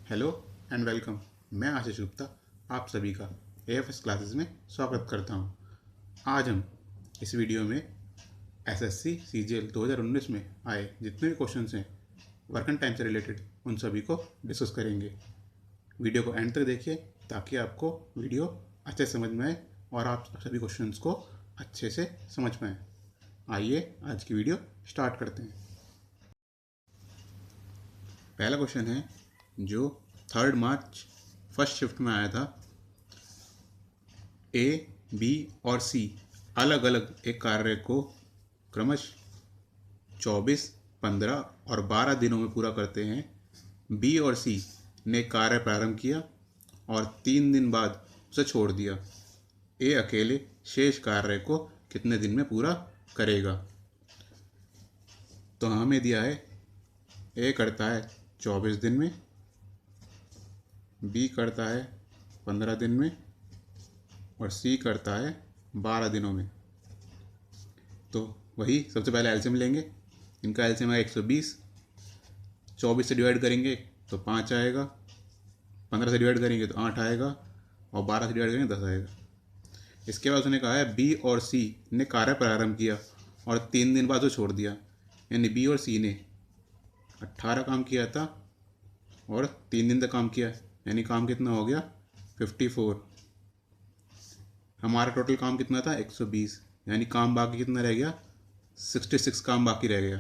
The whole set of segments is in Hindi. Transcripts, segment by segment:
Hello and welcome. मैं आशीष गुप्ता आप सभी का एएफएस क्लासेस में स्वागत करता हूं। आज हम इस वीडियो में एसएससी सीजीएल 2019 में आए जितने भी क्वेश्चंस हैं वर्क एंड टाइम से रिलेटेड उन सभी को डिस्कस करेंगे। वीडियो को एंड तक देखिए ताकि आपको वीडियो अच्छे से समझ में आए और आप सभी क्वेश्चंस को अच्छे से समझ पाएँ। आइए आज की वीडियो स्टार्ट करते हैं। पहला क्वेश्चन है जो 3 मार्च फर्स्ट शिफ्ट में आया था। ए, बी और सी अलग अलग एक कार्य को क्रमशः 24, 15 और 12 दिनों में पूरा करते हैं। बी और सी ने कार्य प्रारंभ किया और 3 दिन बाद उसे छोड़ दिया। ए अकेले शेष कार्य को कितने दिन में पूरा करेगा? तो हमें दिया है ए करता है 24 दिन में, बी करता है 15 दिन में और सी करता है 12 दिनों में। तो वही सबसे पहले एलसीएम लेंगे। इनका एलसीएम है 120। 24 से डिवाइड करेंगे तो 5 आएगा, 15 से डिवाइड करेंगे तो 8 आएगा और 12 से डिवाइड करेंगे 10 आएगा। इसके बाद उसने कहा है बी और सी ने कार्य प्रारंभ किया और 3 दिन बाद वो छोड़ दिया। यानी बी और सी ने 18 काम किया था और 3 दिन तक काम किया, यानी काम कितना हो गया 54। हमारा टोटल काम कितना था 120, यानी काम बाकी कितना रह गया 66 काम बाकी रह गया।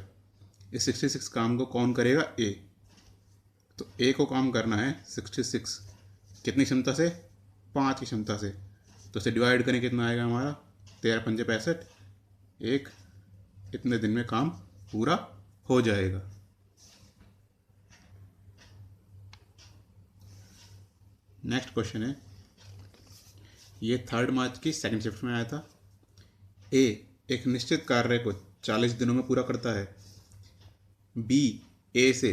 इस 66 काम को कौन करेगा? ए। तो ए को काम करना है 66 कितनी क्षमता से? 5 की क्षमता से। तो इसे डिवाइड करें कितना आएगा हमारा 13 पंजे 65। एक इतने दिन में काम पूरा हो जाएगा। नेक्स्ट क्वेश्चन है, ये 3 मार्च की सेकंड शिफ्ट में आया था। ए एक निश्चित कार्य को 40 दिनों में पूरा करता है। बी ए से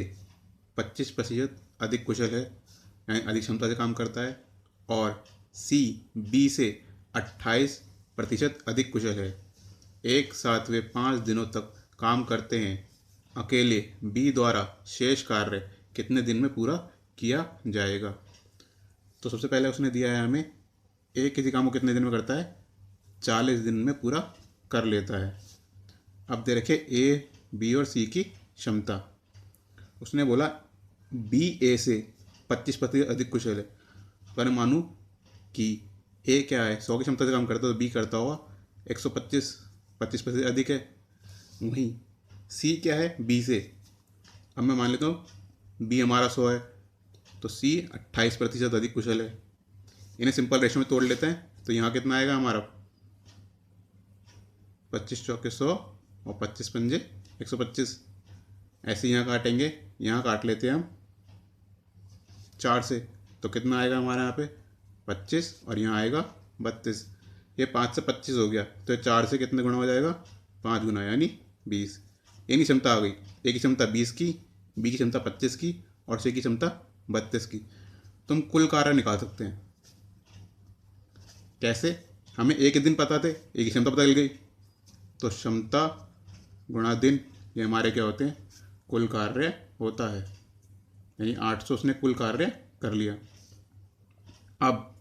25% अधिक कुशल है, यानी अधिक क्षमता से काम करता है। और सी बी से 28% अधिक कुशल है। एक साथ वे 5 दिनों तक काम करते हैं। अकेले बी द्वारा शेष कार्य कितने दिन में पूरा किया जाएगा? तो सबसे पहले उसने दिया है हमें ए किसी काम को कितने दिन में करता है? 40 दिन में पूरा कर लेता है। अब दे रखे ए, बी और सी की क्षमता। उसने बोला बी ए से 25% अधिक कुशल है। तो मैं मानूँ कि ए क्या है 100 की क्षमता से काम करता है तो बी करता होगा 125, 25% अधिक है। वहीं सी क्या है बी से। अब मैं मान लेता हूँ बी हमारा 100 है तो सी 28% अधिक कुशल है। इन्हें सिंपल रेशो में तोड़ लेते हैं तो यहाँ कितना आएगा हमारा 25 चौके 100 और 25 पंजे 125। ऐसे यहाँ काटेंगे, यहाँ काट लेते हैं हम 4 से तो कितना आएगा हमारे यहाँ पे 25 और यहाँ आएगा 32। ये 5 से 25 हो गया तो 4 से कितने गुना हो जाएगा 5 गुना यानी 20। यानी क्षमता आ गई। ए की क्षमता 20 की, बी की क्षमता 25 की और सी की क्षमता 32 की। तुम कुल कार्य निकाल सकते हैं। कैसे? हमें एक ही दिन पता थे, एक ही क्षमता पता चल गई तो क्षमता गुणा दिन ये हमारे क्या होते हैं कुल कार्य होता है। यानी 800 उसने कुल कार्य कर लिया। अब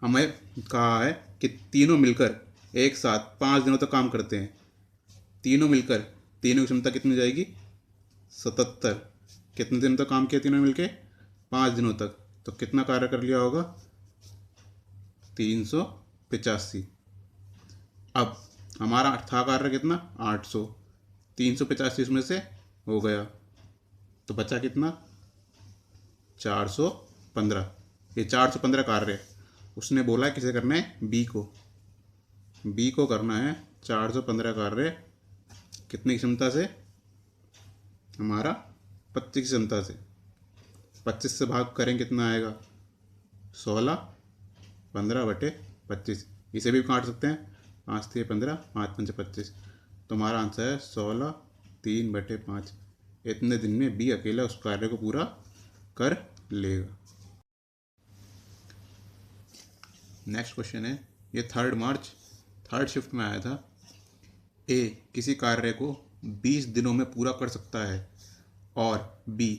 हमें कहा है कि तीनों मिलकर एक साथ 5 दिनों तक काम करते हैं। तीनों मिलकर तीनों की क्षमता कितनी जाएगी 77। कितने दिनों तक काम किया तीनों मिलके 5 दिनों तक। तो कितना कार्य कर लिया होगा 385। अब हमारा था कार्य कितना 800, 385 इसमें से हो गया तो बचा कितना 415। ये 415 कार्य उसने बोला है किसे करना है बी को करना है 415 कार्य। कितनी क्षमता से? हमारा 25 की क्षमता से। 25 से भाग करें कितना आएगा 16, 15/25। इसे भी काट सकते हैं 5 3 15, 5 5 25। तो हमारा आंसर है 16 3/5। इतने दिन में बी अकेला उस कार्य को पूरा कर लेगा। नेक्स्ट क्वेश्चन है, ये 3 मार्च थर्ड शिफ्ट में आया था। ए किसी कार्य को 20 दिनों में पूरा कर सकता है और बी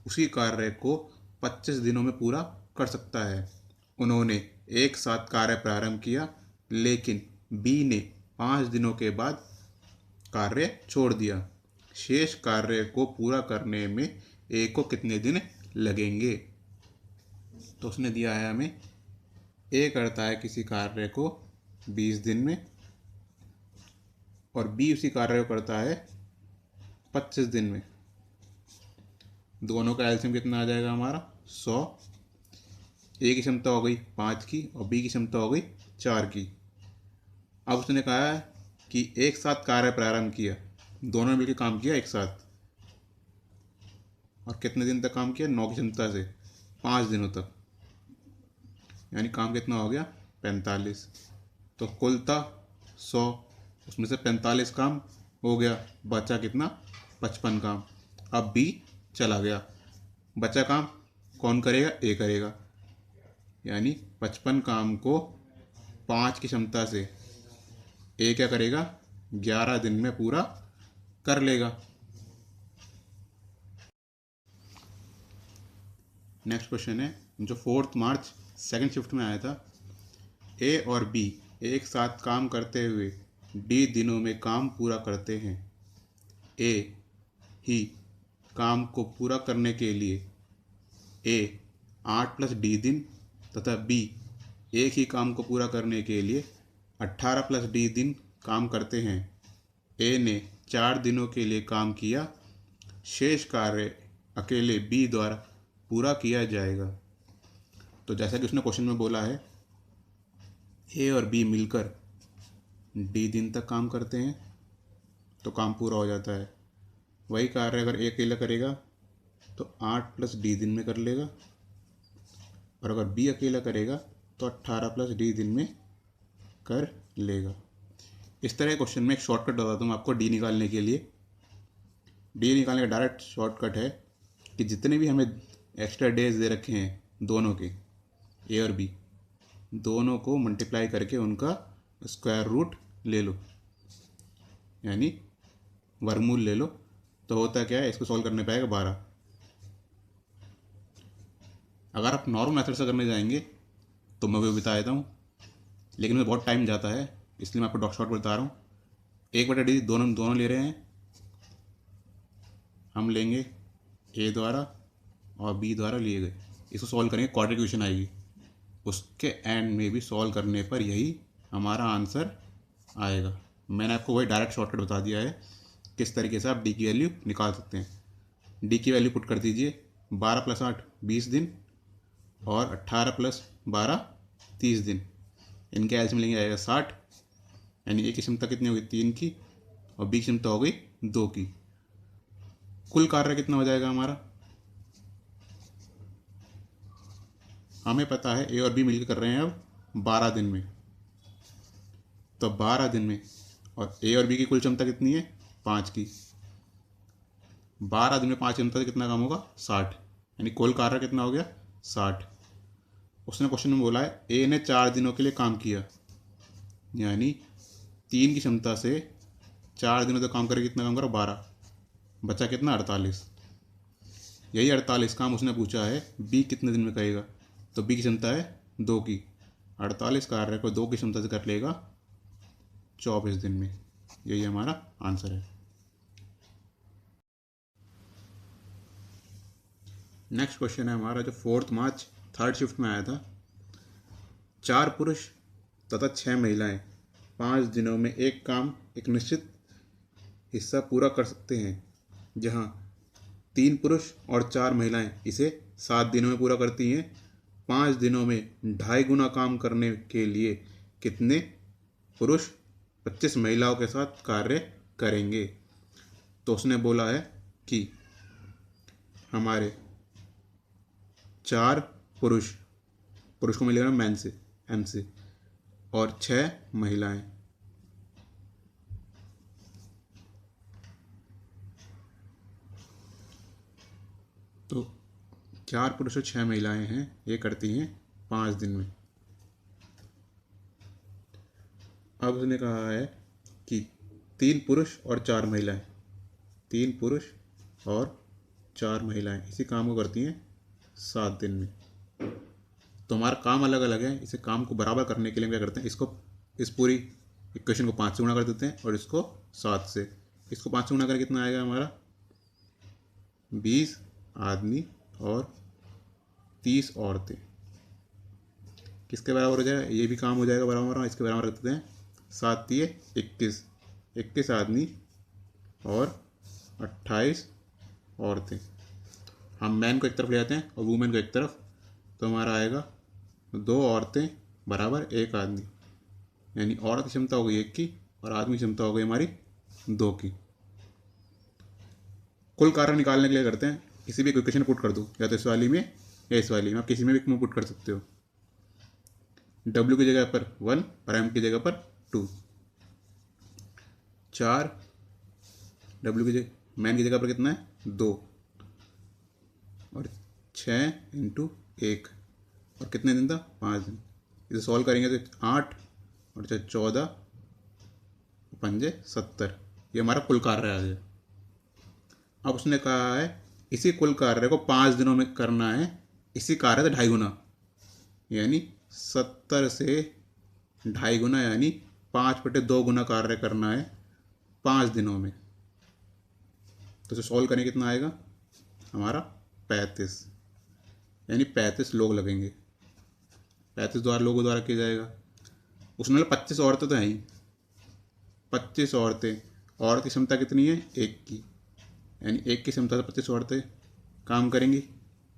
उसी कार्य को 25 दिनों में पूरा कर सकता है। उन्होंने एक साथ कार्य प्रारंभ किया, लेकिन बी ने 5 दिनों के बाद कार्य छोड़ दिया। शेष कार्य को पूरा करने में ए को कितने दिन लगेंगे? तो उसने दिया है हमें, ए करता है किसी कार्य को 20 दिन में और बी उसी कार्य को करता है 25 दिन में। दोनों का एलसीएम कितना आ जाएगा हमारा? 100। ए की क्षमता हो गई 5 की और बी की क्षमता हो गई 4 की। अब उसने कहा है कि एक साथ कार्य प्रारंभ किया, दोनों ने मिलकर काम किया एक साथ, और कितने दिन तक काम किया? 9 की क्षमता से 5 दिनों तक, यानी काम कितना हो गया? 45। तो कुल था 100, उसमें से 45 काम हो गया, बचा कितना? 55 काम। अब बी चला गया, बचा काम कौन करेगा? ए करेगा, यानी 55 काम को 5 की क्षमता से ए क्या करेगा? 11 दिन में पूरा कर लेगा। नेक्स्ट क्वेश्चन है जो 4 मार्च सेकंड शिफ्ट में आया था। ए और बी एक साथ काम करते हुए डी दिनों में काम पूरा करते हैं। ए ही काम को पूरा करने के लिए ए 8 + डी दिन तथा बी एक ही काम को पूरा करने के लिए 18 + डी दिन काम करते हैं। ए ने 4 दिनों के लिए काम किया, शेष कार्य अकेले बी द्वारा पूरा किया जाएगा। तो जैसा कि उसने क्वेश्चन में बोला है, ए और बी मिलकर डी दिन तक काम करते हैं तो काम पूरा हो जाता है। वही कार्य अगर ए अकेला करेगा तो 8 + डी दिन में कर लेगा, और अगर बी अकेला करेगा तो 18 + डी दिन में कर लेगा। इस तरह के क्वेश्चन में एक शॉर्टकट बताता हूँ आपको डी निकालने के लिए। डी निकालने का डायरेक्ट शॉर्टकट है कि जितने भी हमें एक्स्ट्रा डेज दे रखे हैं दोनों के, ए और बी, दोनों को मल्टीप्लाई करके उनका स्क्वायर रूट ले लो, यानी वर्गमूल ले लो। तो होता क्या है, इसको सॉल्व करने पाएगा 12। अगर आप नॉर्मल मेथड से करने जाएंगे तो मैं वो बता देता हूँ, लेकिन में बहुत टाइम जाता है, इसलिए मैं आपको डॉट शॉर्ट बता रहा हूँ। 1/d दोनों ले रहे हैं, हम लेंगे ए द्वारा और बी द्वारा लिए गए। इसको सॉल्व करेंगे, क्वाड्रेटिक इक्वेशन आएगी, उसके एंड में भी सॉल्व करने पर यही हमारा आंसर आएगा। मैंने आपको वही डायरेक्ट शॉर्टकट बता दिया है किस तरीके से आप डी की वैल्यू निकाल सकते हैं। डी की वैल्यू पुट कर दीजिए, 12 + 8 20 दिन और 18 + 12 30 दिन। इनके एलसीएम लेंगे आएगा 60, यानी ए की क्षमता कितनी होगी? 3 की, और बी की क्षमता हो गई 2 की। कुल कार्य कितना हो जाएगा हमारा? हमें पता है ए और बी मिलकर कर रहे हैं अब 12 दिन में, तो 12 दिन में, और ए और बी की कुल क्षमता कितनी है? 5 की। 12 दिन में 5 क्षमता से कितना काम होगा? 60, यानी कुल कार्य कितना हो गया? 60। उसने क्वेश्चन में बोला है ए ने 4 दिनों के लिए काम किया, यानी 3 की क्षमता से 4 दिनों तक काम करके कितना काम करा? 12। बचा कितना? 48। यही 48 काम उसने पूछा है बी कितने दिन में करेगा, तो बी की क्षमता है 2 की। 48 कार्य को 2 की क्षमता से कर लेगा 24 दिन में। यही हमारा आंसर है। नेक्स्ट क्वेश्चन है हमारा जो 4 मार्च थर्ड शिफ्ट में आया था। 4 पुरुष तथा 6 महिलाएं 5 दिनों में एक निश्चित हिस्सा पूरा कर सकते हैं, जहां 3 पुरुष और 4 महिलाएं इसे 7 दिनों में पूरा करती हैं। 5 दिनों में 2.5 गुना काम करने के लिए कितने पुरुष 25 महिलाओं के साथ कार्य करेंगे? तो उसने बोला है कि हमारे 4 पुरुष को मिलेगा मैन से, एम से, और 6 महिलाएं। तो 4 पुरुष और 6 महिलाएं हैं, ये करती हैं 5 दिन में। अब उसने कहा है कि 3 पुरुष और 4 महिलाएं, 3 पुरुष और 4 महिलाएं इसी काम को करती हैं 7 दिन में। तो हमारा काम अलग अलग है, इसे काम को बराबर करने के लिए क्या करते हैं, इसको इस पूरी इक्वेशन को 5 से गुणा कर देते हैं और इसको 7 से। इसको 5 से गुणा करके कितना आएगा हमारा, 20 आदमी और 30 औरतें। किसके बराबर हो जाएगा, ये भी काम हो जाएगा बराबर, इसके बराबर रख देते हैं 7 दिए 21, 21 आदमी और 28 औरतें। हम मैन को एक तरफ ले जाते हैं और वुमेन को एक तरफ, तो हमारा आएगा 2 औरतें बराबर 1 आदमी, यानी औरत की क्षमता हो गई 1 की और आदमी की क्षमता हो गई हमारी 2 की। कुल कार्य निकालने के लिए करते हैं, किसी भी इक्वेशन पुट कर दो, या तो इस वाली में या इस वाली में, आप किसी में भी पुट कर सकते हो। W की जगह पर 1 और M की जगह पर 2, 4 W की जगह मैन की जगह पर कितना है 2 और 6 × 1 और कितने दिन था 5 दिन। इसे सॉल्व करेंगे तो 8 और 14 पंजे 70, ये हमारा कुल कार्य आ गया। अब उसने कहा है इसी कुल कार्य को 5 दिनों में करना है, इसी कार्य से 2.5 गुना, यानी 70 से 2.5 गुना, यानी 5/2 गुना कार्य करना है 5 दिनों में। तो इसे सॉल्व करें कितना आएगा हमारा 35, यानी 35 लोग लगेंगे, 35 द्वारा लोगों द्वारा किया जाएगा। उसमें 25 औरतें तो हैं ही, 25 औरतें, औरत की क्षमता कितनी है 1 की, यानी 1 की क्षमता से 25 औरतें काम करेंगी।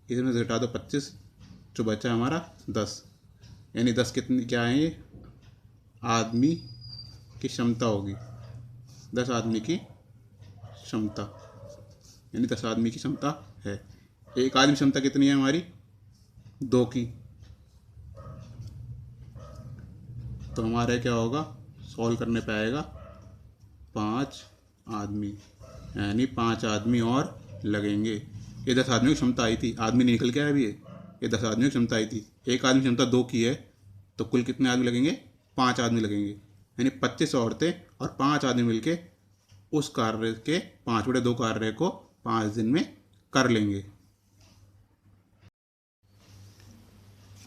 इसमें से घटा दो 25, जो बचा हमारा 10, यानी 10 कितनी क्या है, ये आदमी की क्षमता होगी, 10 आदमी की क्षमता, यानी 10 आदमी की क्षमता है। एक आदमी क्षमता कितनी है हमारी 2 की, तो हमारे क्या होगा, सॉल्व करने पे आएगा 5 आदमी, यानी 5 आदमी और लगेंगे। ये 10 आदमी की क्षमता आई थी, आदमी निकल के आया अभी ये 10 आदमी की क्षमता आई थी। एक आदमी क्षमता 2 की है, तो कुल कितने आदमी लगेंगे 5 आदमी लगेंगे, यानी 25 औरतें और 5 आदमी मिलके उस कार्य के 5/2 कार्य को 5 दिन में कर लेंगे।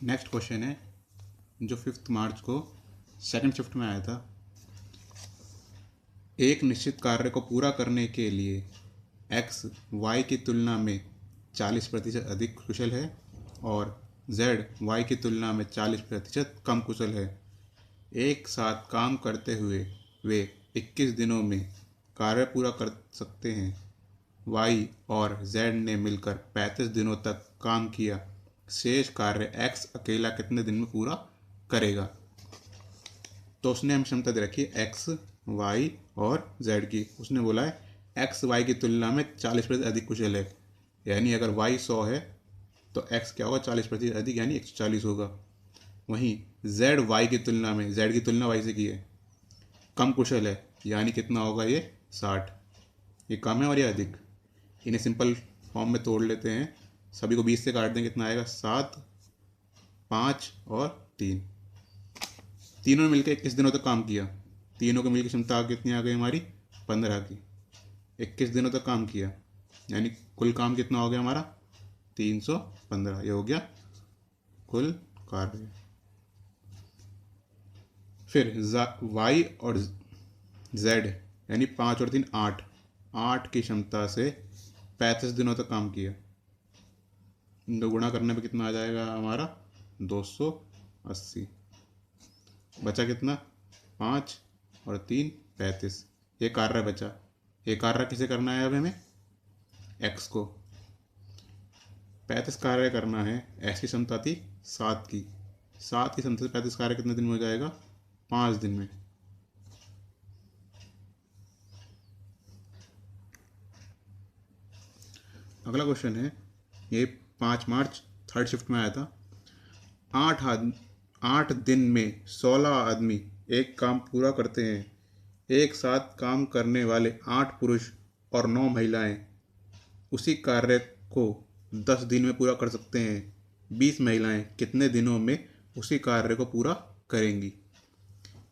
नेक्स्ट क्वेश्चन है जो 5 मार्च को सेकंड शिफ्ट में आया था। एक निश्चित कार्य को पूरा करने के लिए x y की तुलना में 40% अधिक कुशल है और z y की तुलना में 40% कम कुशल है। एक साथ काम करते हुए वे 21 दिनों में कार्य पूरा कर सकते हैं। y और z ने मिलकर 35 दिनों तक काम किया। शेष कार्य x अकेला कितने दिन में पूरा करेगा। तो उसने हम क्षमता दे रखी है x, y और z की। उसने बोला है x y की तुलना में 40% अधिक कुशल है, यानी अगर y 100 है तो x क्या होगा 40% अधिक, यानी 140 होगा। वहीं z y की तुलना में, z की तुलना y से की है, कम कुशल है, यानी कितना होगा ये 60। ये कम है और ये अधिक। इन्हें सिंपल फॉर्म में तोड़ लेते हैं, सभी को 20 से काट दें, कितना आएगा 7, 5 और 3। तीनों ने मिलकर 21 दिनों तक काम किया। तीनों को मिलकर क्षमता कितनी आ गई हमारी 15 की। 21 दिनों तक काम किया, यानी कुल काम कितना हो गया हमारा 315। ये हो गया कुल कार्य। फिर y और z यानी 5 और 3 8, 8 की क्षमता से 35 दिनों तक काम किया। इनको गुणा करने पे कितना आ जाएगा हमारा 280। बचा कितना 5 और 3 35। ये कार्य बचा। ये कार्य किसे करना है, अब हमें x को 35 कार्य करना है। x की क्षमता थी 7 की, 7 की क्षमता से 35 कार्य कितने दिन में हो जाएगा 5 दिन में। अगला क्वेश्चन है, ये 5 मार्च थर्ड शिफ्ट में आया था। 8 दिन में 16 आदमी एक काम पूरा करते हैं। एक साथ काम करने वाले 8 पुरुष और 9 महिलाएं उसी कार्य को 10 दिन में पूरा कर सकते हैं। 20 महिलाएं कितने दिनों में उसी कार्य को पूरा करेंगी।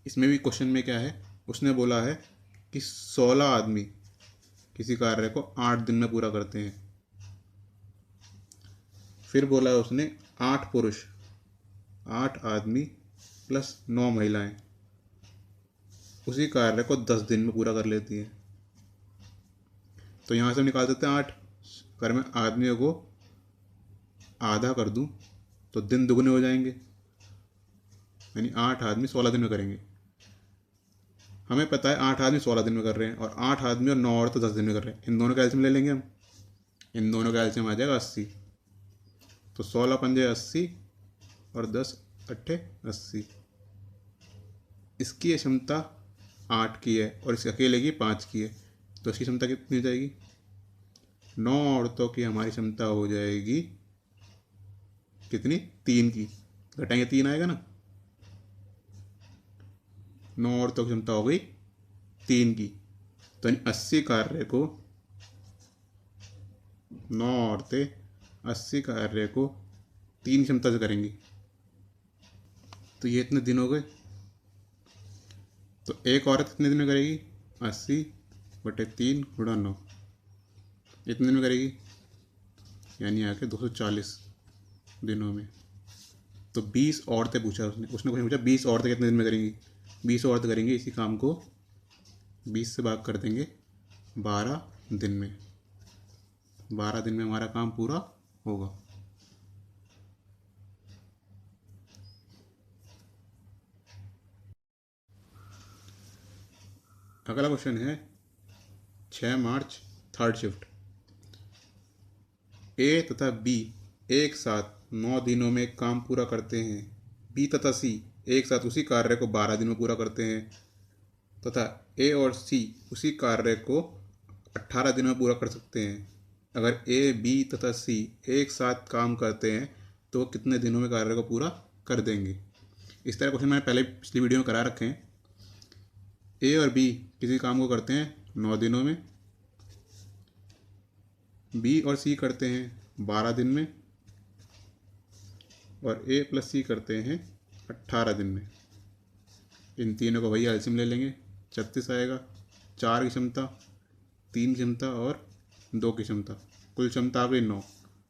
इसमें भी क्वेश्चन में क्या है, उसने बोला है कि 16 आदमी किसी कार्य को 8 दिन में पूरा करते हैं। फिर बोला है उसने 8 पुरुष, 8 आदमी प्लस 9 महिलाएं उसी कार्य को 10 दिन में पूरा कर लेती हैं। तो यहाँ से हम निकाल सकते हैं 8। अगर मैं आदमियों को आधा कर दूं तो दिन दुगने हो जाएंगे, यानी 8 आदमी 16 दिन में करेंगे। हमें पता है 8 आदमी 16 दिन में कर रहे हैं और 8 आदमी और 9 औरतें 10 दिन में कर रहे हैं। इन दोनों का एलसीएम ले लेंगे हम, इन दोनों का एलसीएम आ जाएगा 80। तो 16 पंजे 80 और 10 अट्ठे 80। इसकी क्षमता 8 की है और इसके अकेले की 5 की है, तो इसकी क्षमता कितनी हो जाएगी? 9 औरतों की हमारी क्षमता हो जाएगी कितनी? 3 की। घटाएंगे 3 आएगा ना। 9 औरतों की क्षमता हो गई 3 की। तो 80 कार्य को 9 औरतें 80 कार्य को 3 क्षमता से करेंगी। तो ये इतने दिन हो गए। तो एक औरत कितने दिन में करेगी? 80/3 गुणा 9, इतने दिन में करेगी, यानी आके 240 दिनों में। तो 20 औरतें पूछा उसने कुछ पूछा 20 औरतें कितने दिन में करेंगी? 20 औरतें करेंगी इसी काम को 20 से भाग कर देंगे 12 दिन में। 12 दिन में हमारा काम पूरा होगा। अगला क्वेश्चन है 6 मार्च थर्ड शिफ्ट। ए तथा बी एक साथ 9 दिनों में काम पूरा करते हैं। बी तथा सी एक साथ उसी कार्य को 12 दिन में पूरा करते हैं तथा ए और सी उसी कार्य को 18 दिनों में पूरा कर सकते हैं। अगर ए, बी तथा सी एक साथ काम करते हैं तो कितने दिनों में कार्य को पूरा कर देंगे? इस तरह क्वेश्चन मैंने पहले पिछली वीडियो में करा रखे हैं। ए और बी किसी काम को करते हैं 9 दिनों में, बी और सी करते हैं 12 दिन में और ए प्लस सी करते हैं 18 दिन में। इन तीनों को भैया एलसीएम ले लेंगे, 36 आएगा। 4 की क्षमता, 3 की क्षमता और 2 की क्षमता, कुल क्षमता आ गई 9।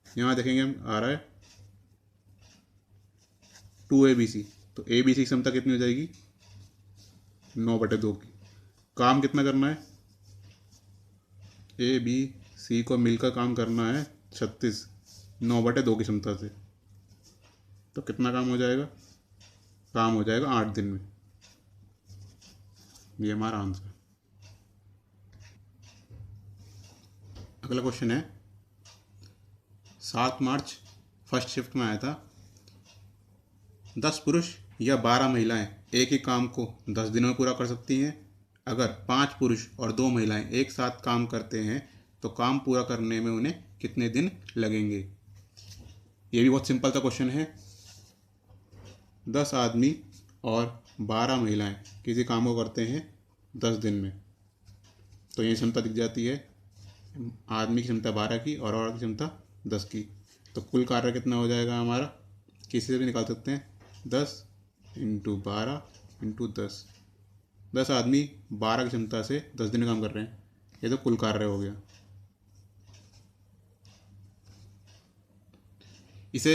यहाँ देखेंगे हम आ रहा है 2ABC। तो ABC की क्षमता कितनी हो जाएगी? 9/2 की। काम कितना करना है? ए बी सी को मिलकर काम करना है 36 9/2 की क्षमता से। तो कितना काम हो जाएगा? काम हो जाएगा 8 दिन में। ये हमारा आंसर। अगला क्वेश्चन है 7 मार्च फर्स्ट शिफ्ट में आया था। 10 पुरुष या 12 महिलाएं एक ही काम को 10 दिनों में पूरा कर सकती हैं। अगर 5 पुरुष और 2 महिलाएं एक साथ काम करते हैं तो काम पूरा करने में उन्हें कितने दिन लगेंगे? ये भी बहुत सिंपल सा क्वेश्चन है। 10 आदमी और 12 महिलाएं किसी काम को करते हैं 10 दिन में, तो ये क्षमता दिख जाती है। आदमी की क्षमता 12 की और औरत की क्षमता 10 की। तो कुल कार्य कितना हो जाएगा हमारा? किसी से भी निकाल सकते हैं। 10 × 12 × 10। 10 आदमी 12 की क्षमता से 10 दिन में काम कर रहे हैं, ये तो कुल कार्य हो गया। इसे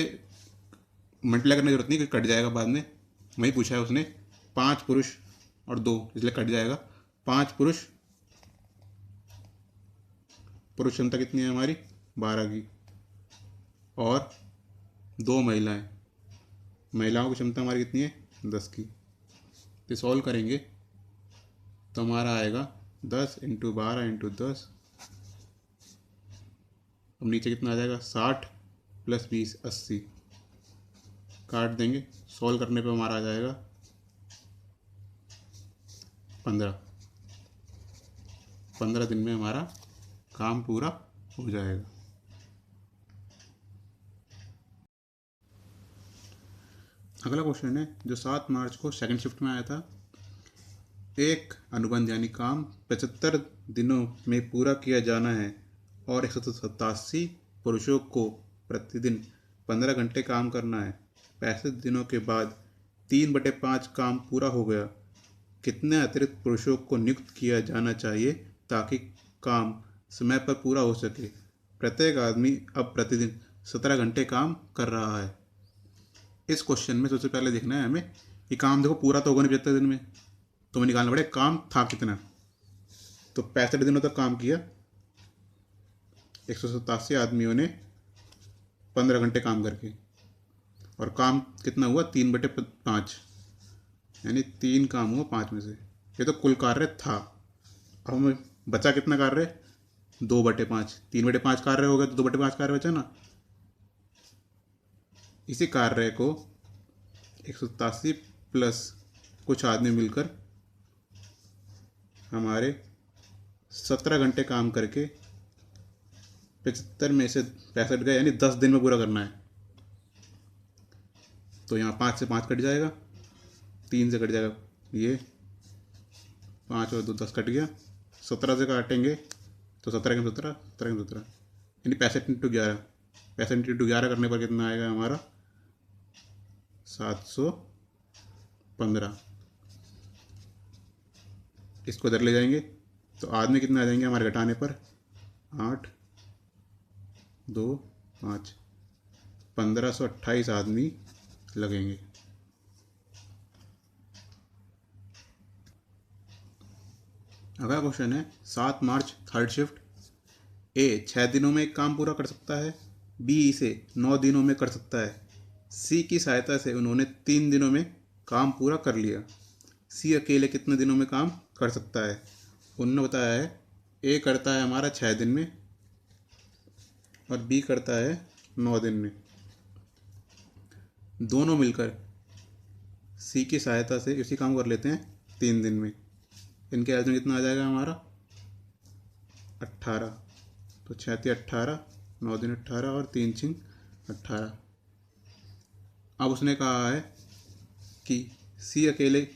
मल्टीप्लाई करने की जरूरत नहीं, क्योंकि कट जाएगा बाद में। वही पूछा है उसने 5 पुरुष और 2, इसलिए कट जाएगा। 5 पुरुष, पुरुष क्षमता कितनी है हमारी? 12 की, और 2 महिलाएं, महिलाओं की क्षमता हमारी कितनी है? 10 की। तो सॉल्व करेंगे तो हमारा आएगा 10 × 12 × 10। अब नीचे कितना आ जाएगा? 60 + 20 80। काट देंगे, सॉल्व करने पे हमारा आ जाएगा 15। 15 दिन में हमारा काम पूरा हो जाएगा। अगला क्वेश्चन है जो 7 मार्च को सेकंड शिफ्ट में आया था। एक अनुबंध यानी काम 75 दिनों में पूरा किया जाना है और 187 पुरुषों को प्रतिदिन 15 घंटे काम करना है। 65 दिनों के बाद 3/5 काम पूरा हो गया। कितने अतिरिक्त पुरुषों को नियुक्त किया जाना चाहिए ताकि काम समय पर पूरा हो सके? प्रत्येक आदमी अब प्रतिदिन 17 घंटे काम कर रहा है। इस क्वेश्चन में सबसे पहले देखना है हमें कि काम देखो पूरा तो होगा नहीं 75 दिन में, तो हमें निकालना पड़ेगा काम था कितना। तो 65 दिनों तक काम किया 187 आदमियों ने 15 घंटे काम करके, और काम कितना हुआ 3/5, यानी 3 काम हुआ 5 में से। ये तो कुल कार्य था। अब हमें बचा कितना कार्य, 2/5। 3/5 कार्य हो गया तो 2/5 कार्य बचा ना। इसी कार्य को 187 प्लस कुछ आदमी मिलकर हमारे 17 घंटे काम करके 75 में से 65 गए, यानी 10 दिन में पूरा करना है। तो यहाँ 5 से 5 कट जाएगा, 3 से कट जाएगा ये, 5 और 2 10 कट गया। 17 से काटेंगे तो 17 के 17, 17 के 17, यानी 65 इंटू 11। 65 इंटू 11 करने पर कितना आएगा हमारा 715। इसको इधर ले जाएंगे तो आदमी कितने आ जाएंगे हमारे घटाने पर, 8 2 5, 1528 आदमी लगेंगे। अगला क्वेश्चन है 7 मार्च थर्ड शिफ्ट। ए 6 दिनों में एक काम पूरा कर सकता है, बी इसे 9 दिनों में कर सकता है, सी की सहायता से उन्होंने 3 दिनों में काम पूरा कर लिया। सी अकेले कितने दिनों में काम कर सकता है। उन्होंने बताया है ए करता है हमारा 6 दिन में और बी करता है 9 दिन में। दोनों मिलकर सी की सहायता से इसी काम कर लेते हैं 3 दिन में। इनके एवज में कितना आ जाएगा हमारा 18। तो 6 × 18, 9 दिन 18 और 3 × 18। अब उसने कहा है कि सी अकेले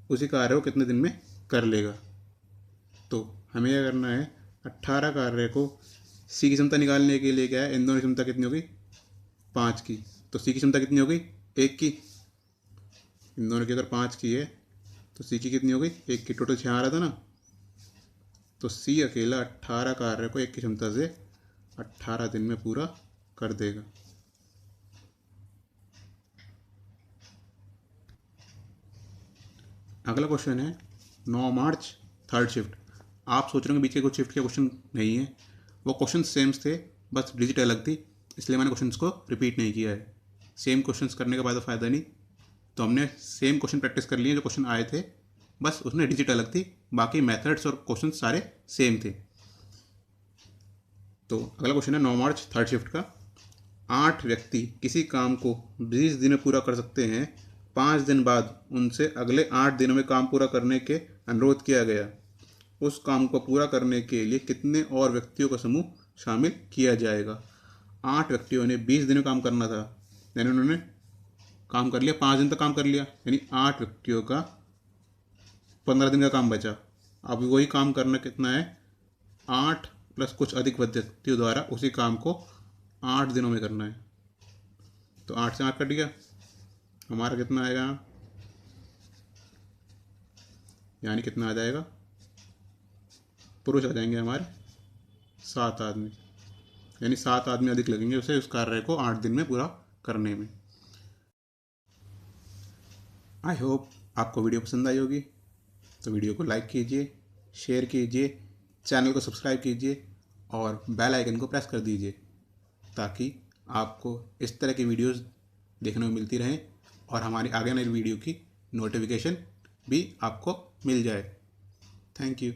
उसी कार्य को कितने दिन में कर लेगा। तो हमें यह करना है 18 कार्य को सी की क्षमता निकालने के लिए क्या है, इन दोनों की क्षमता कितनी होगी 5 की। तो सी की क्षमता कितनी होगी 1 की। इन दोनों की अगर 5 की है तो सी की कितनी होगी 1 की। टोटल 6 आ रहा था ना। तो सी अकेला 18 कार्य को 1 की क्षमता से 18 दिन में पूरा कर देगा। अगला क्वेश्चन है 9 मार्च थर्ड शिफ्ट। आप सोच रहे होंगे बीच के कुछ शिफ्ट के क्वेश्चन नहीं है, वो क्वेश्चन सेम थे, बस डिजिट अलग थी, इसलिए मैंने क्वेश्चंस को रिपीट नहीं किया है। सेम क्वेश्चंस करने का बाद फ़ायदा नहीं, तो हमने सेम क्वेश्चन प्रैक्टिस कर लिए जो क्वेश्चन आए थे, बस उसमें डिजिट अलग थी, बाकी मेथड्स और क्वेश्चन सारे सेम थे। तो अगला क्वेश्चन है 9 मार्च थर्ड शिफ्ट का। 8 व्यक्ति किसी काम को 20 दिन में पूरा कर सकते हैं। 5 दिन बाद उनसे अगले 8 दिनों में काम पूरा करने के अनुरोध किया गया। उस काम को पूरा करने के लिए कितने और व्यक्तियों का समूह शामिल किया जाएगा। 8 व्यक्तियों ने 20 दिन में काम करना था, यानी उन्होंने काम कर लिया, 5 दिन तक काम कर लिया, यानी 8 व्यक्तियों का 15 दिन का काम बचा। अब वही काम करना कितना है 8 प्लस कुछ अधिक व्यक्तियों द्वारा उसी काम को 8 दिनों में करना है। तो 8 से 8 कट गया, हमारा कितना आएगा, यानी कितना आ जाएगा, पुरुष आ जाएंगे हमारे 7 आदमी, यानी 7 आदमी अधिक लगेंगे उसे उस कार्य को 8 दिन में पूरा करने में। आई होप आपको वीडियो पसंद आई होगी, तो वीडियो को लाइक कीजिए, शेयर कीजिए, चैनल को सब्सक्राइब कीजिए और बेल आइकन को प्रेस कर दीजिए, ताकि आपको इस तरह की वीडियोस देखने को मिलती रहें और हमारी आगे आने वाली वीडियो की नोटिफिकेशन भी आपको मिल जाए। Thank you.